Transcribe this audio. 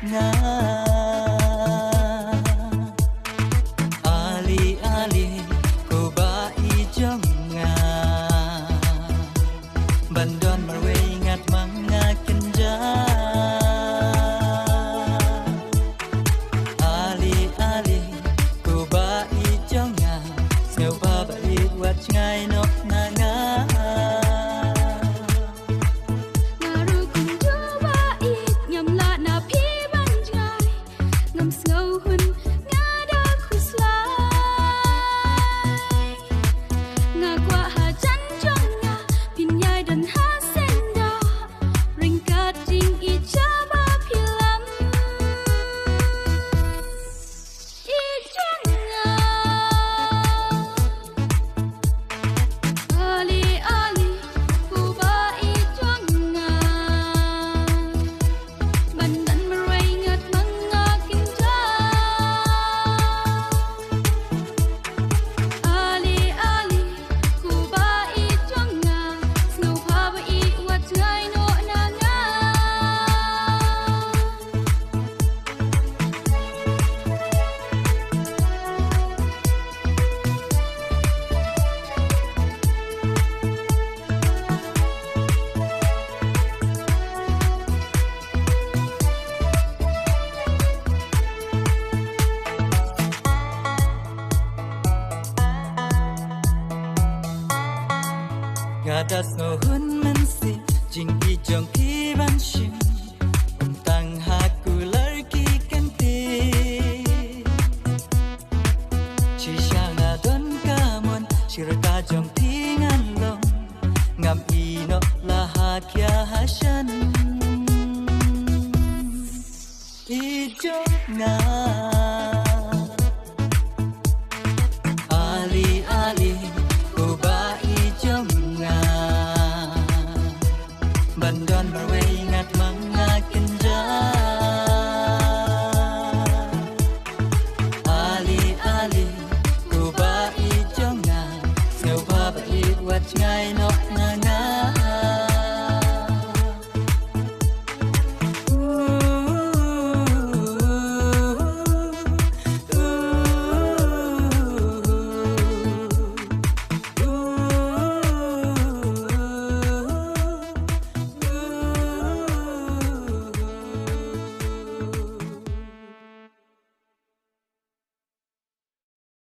nga ali ali ko ba ijong nga bandon marwe ingat mga kenja ali ali ko ba ijong nga snow ba ba iwat ngai no na nga Gadas ngohun mensi jing ijong ki banshim untang haku larki kanti chishanga don kamon shirka jong tingan long ngam ino lahakya hashan ijong nga